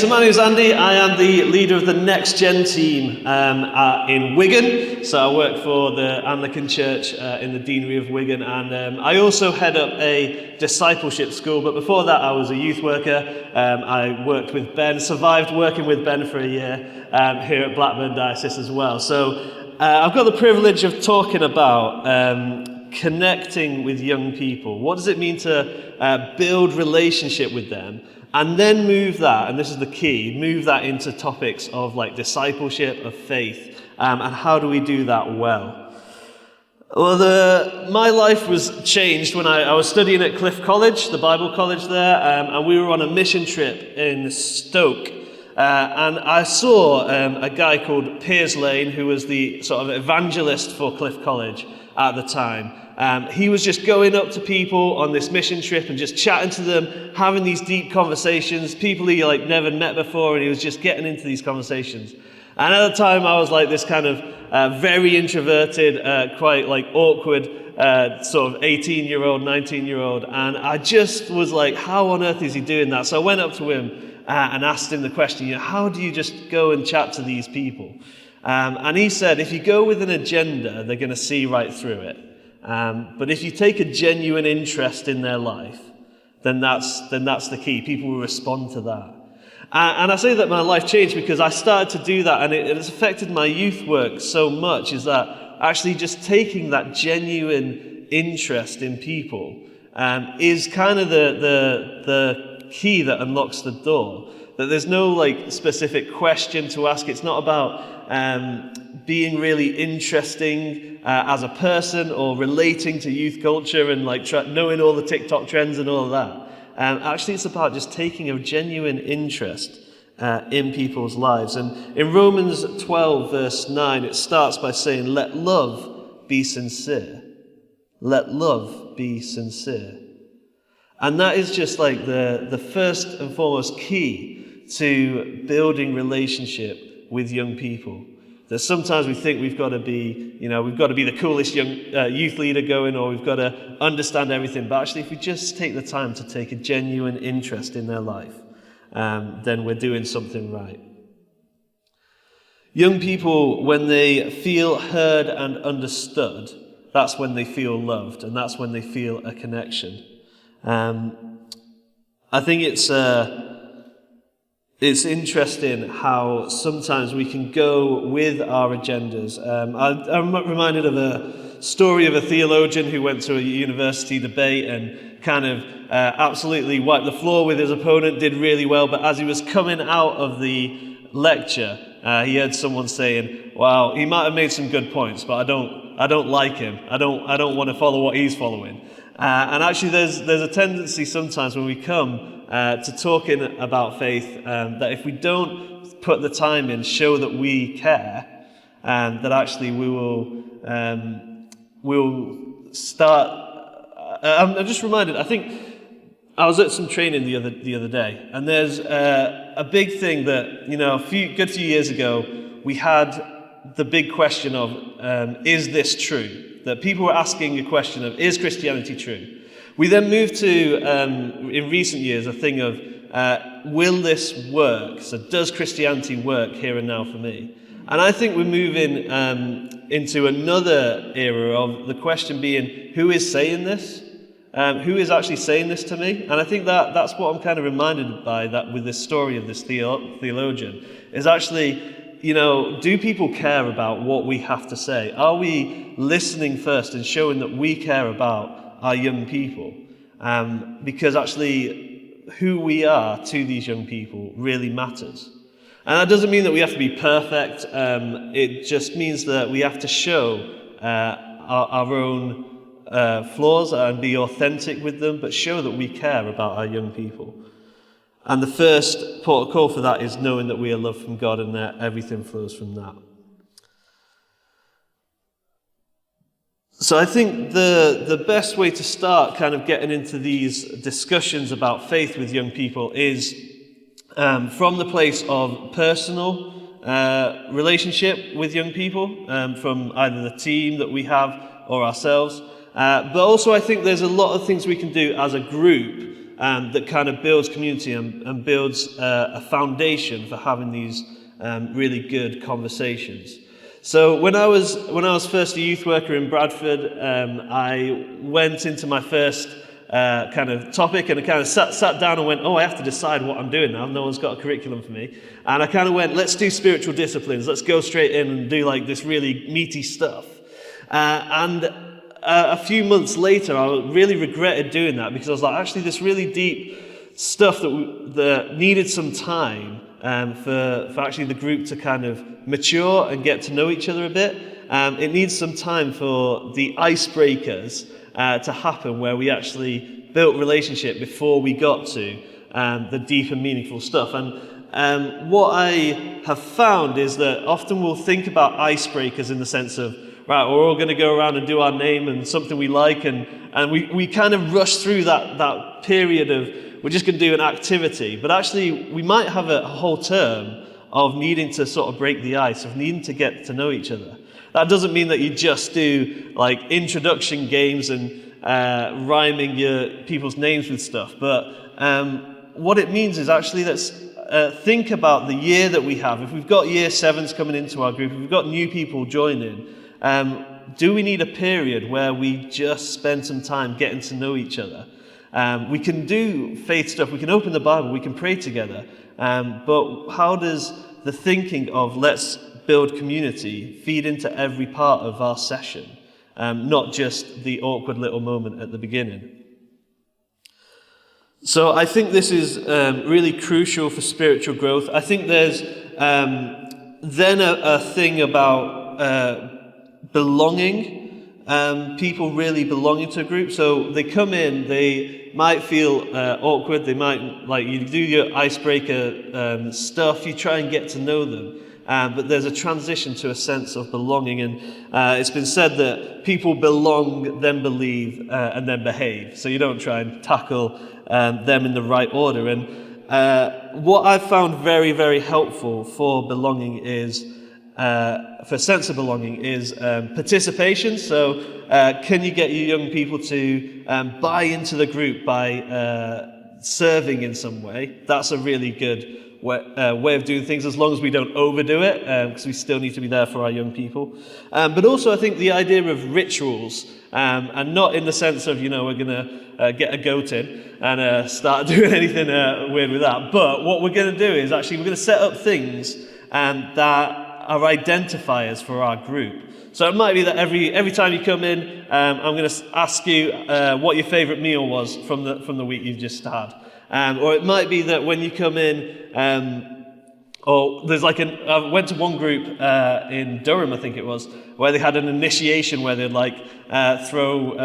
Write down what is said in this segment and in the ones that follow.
So my name is Andy. I am the leader of the Next Gen team in Wigan. So I work for the Anglican Church in the Deanery of Wigan, and I also head up a discipleship school. But before that, I was a youth worker. I worked with Ben, survived working with Ben for a year here at Blackburn Diocese as well. So I've got the privilege of talking about connecting with young people. What does it mean to build relationship with them? And then move that, and this is the key, move that into topics of like discipleship, of faith, and how do we do that well? Well, my life was changed when I was studying at Cliff College, the Bible college there, and we were on a mission trip in Stoke. And I saw a guy called Piers Lane, who was the sort of evangelist for Cliff College at the time. He was just going up to people on this mission trip and just chatting to them, having these deep conversations, people he like never met before, and he was just getting into these conversations. And at the time, I was like this kind of very introverted, quite like awkward sort of 18-year-old, 19-year-old, and I just was like, how on earth is he doing that? So I went up to him and asked him the question, how do you just go and chat to these people? And he said, if you go with an agenda, they're going to see right through it. But if you take a genuine interest in their life, then that's the key. People will respond to that. And I say that my life changed because I started to do that, and it has affected my youth work so much, is that actually just taking that genuine interest in people is kind of the key that unlocks the door. That there's no like specific question to ask. It's not about being really interesting as a person or relating to youth culture and like knowing all the TikTok trends and all of that. Actually, it's about just taking a genuine interest in people's lives. And in Romans 12, verse 9, it starts by saying, let love be sincere. Let love be sincere. And that is just like the first and foremost key to building relationship with young people. That sometimes we think we've got to be the coolest young youth leader going, or we've got to understand everything. But actually, if we just take the time to take a genuine interest in their life, then we're doing something right. Young people, when they feel heard and understood, that's when they feel loved, and that's when they feel a connection. I think it's interesting how sometimes we can go with our agendas. I'm reminded of a story of a theologian who went to a university debate and kind of absolutely wiped the floor with his opponent, did really well, but as he was coming out of the lecture, he heard someone saying, "Wow, he might have made some good points, but I don't like him. I don't want to follow what he's following." And actually, there's a tendency sometimes when we come to talking about faith, that if we don't put the time in, show that we care, that actually we will start. I'm just reminded. I think I was at some training the other day, and there's a big thing that a good few years ago we had the big question of is this true? That people were asking a question of, is Christianity true? We then moved to, in recent years, a thing of, will this work? So does Christianity work here and now for me? And I think we're moving into another era of the question being, who is saying this? Who is actually saying this to me? And I think that's what I'm kind of reminded by that with this story of this theologian, is actually, do people care about what we have to say? Are we listening first and showing that we care about our young people? Because actually who we are to these young people really matters. And that doesn't mean that we have to be perfect. It just means that we have to show our own flaws and be authentic with them, but show that we care about our young people. And the first port of call for that is knowing that we are loved from God and that everything flows from that. So I think the best way to start kind of getting into these discussions about faith with young people is from the place of personal relationship with young people, from either the team that we have or ourselves. But also I think there's a lot of things we can do as a group that kind of builds community and builds a foundation for having these really good conversations. So when I was first a youth worker in Bradford, I went into my first kind of topic, and I kind of sat down and went, oh, I have to decide what I'm doing now. No one's got a curriculum for me. And I kind of went, let's do spiritual disciplines. Let's go straight in and do like this really meaty stuff. And a few months later, I really regretted doing that, because I was like, actually, this really deep stuff that needed some time for actually the group to kind of mature and get to know each other a bit. It needs some time for the icebreakers to happen, where we actually built relationship before we got to the deep and meaningful stuff. And what I have found is that often we'll think about icebreakers in the sense of, right, we're all going to go around and do our name and something we like, and we kind of rush through that period of, we're just going to do an activity. But actually, we might have a whole term of needing to sort of break the ice, of needing to get to know each other. That doesn't mean that you just do like introduction games and rhyming your people's names with stuff. But what it means is actually, let's think about the year that we have. If we've got year 7s coming into our group, if we've got new people joining, do we need a period where we just spend some time getting to know each other? We can do faith stuff, we can open the Bible, we can pray together, but how does the thinking of let's build community feed into every part of our session, not just the awkward little moment at the beginning? So I think this is really crucial for spiritual growth. I think there's then a thing about belonging, people really belonging to a group. So they come in, they might feel awkward, they might, like, you do your icebreaker stuff, you try and get to know them. But there's a transition to a sense of belonging, and it's been said that people belong, then believe, and then behave. So you don't try and tackle them in the right order. And what I've found very, very helpful for belonging is, for sense of belonging, is participation. So can you get your young people to buy into the group by serving in some way? That's a really good way of doing things, as long as we don't overdo it, because we still need to be there for our young people. But also, I think the idea of rituals, and not in the sense of, we're going to get a goat in and start doing anything weird with that. But what we're going to do is actually we're going to set up things that are identifiers for our group. So it might be that every time you come in, I'm going to ask you what your favourite meal was from the week you've just had. Or it might be that when you come in, or there's like I went to one group in Durham, I think it was, where they had an initiation where they'd like throw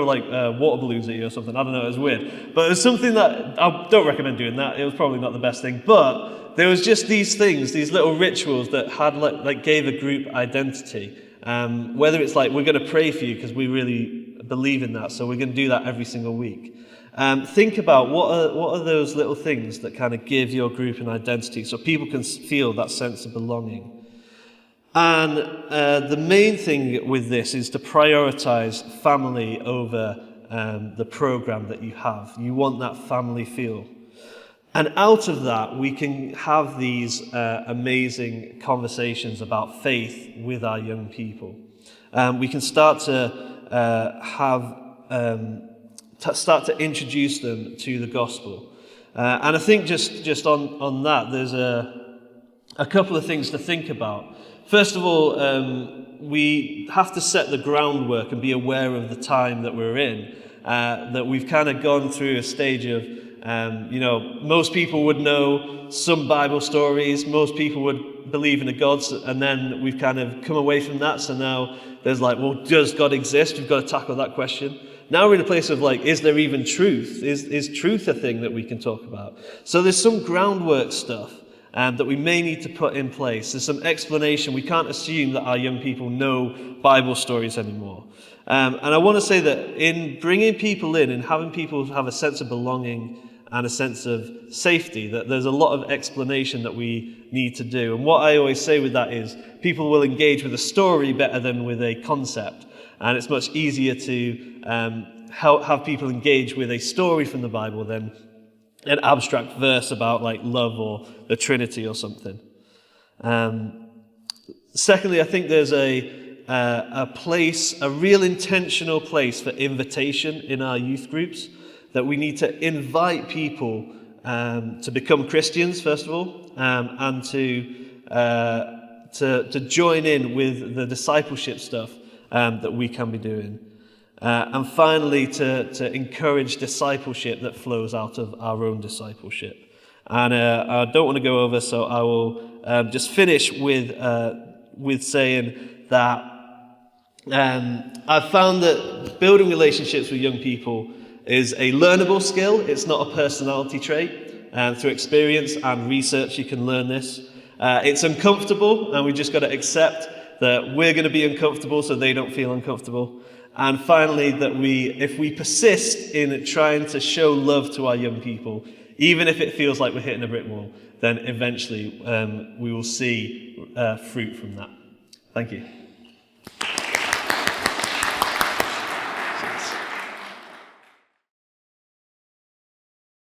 like water balloons at you or something. I don't know, it was weird. But it was something that I don't recommend doing that. It was probably not the best thing. But there was just these things, these little rituals that had like gave a group identity. Whether it's like, we're going to pray for you because we really believe in that, so we're going to do that every single week. Think about what are those little things that kind of give your group an identity, so people can feel that sense of belonging. And the main thing with this is to prioritize family over the program that you have. You want that family feel. And out of that, we can have these amazing conversations about faith with our young people. We can start to start to introduce them to the gospel. And I think just on that, there's a couple of things to think about. First of all, we have to set the groundwork and be aware of the time that we're in, that we've kind of gone through a stage of, most people would know some Bible stories, most people would believe in a God, and then we've kind of come away from that, so now there's like, well, does God exist? We've got to tackle that question. Now we're in a place of like, is there even truth? Is truth a thing that we can talk about? So there's some groundwork stuff that we may need to put in place. There's some explanation. We can't assume that our young people know Bible stories anymore. And I want to say that in bringing people in and having people have a sense of belonging and a sense of safety, that there's a lot of explanation that we need to do. And what I always say with that is people will engage with a story better than with a concept. And it's much easier to have people engage with a story from the Bible than an abstract verse about like love or the Trinity or something. Secondly, I think there's a place, a real intentional place for invitation in our youth groups, that we need to invite people to become Christians, first of all, and to join in with the discipleship stuff that we can be doing. And finally, to encourage discipleship that flows out of our own discipleship. And I don't want to go over, so I will just finish with saying that I've found that building relationships with young people is a learnable skill. It's not a personality trait. Through experience and research, you can learn this. It's uncomfortable, and we just got to accept that we're going to be uncomfortable so they don't feel uncomfortable. And finally, that if we persist in trying to show love to our young people, even if it feels like we're hitting a brick wall, then eventually we will see fruit from that. Thank you.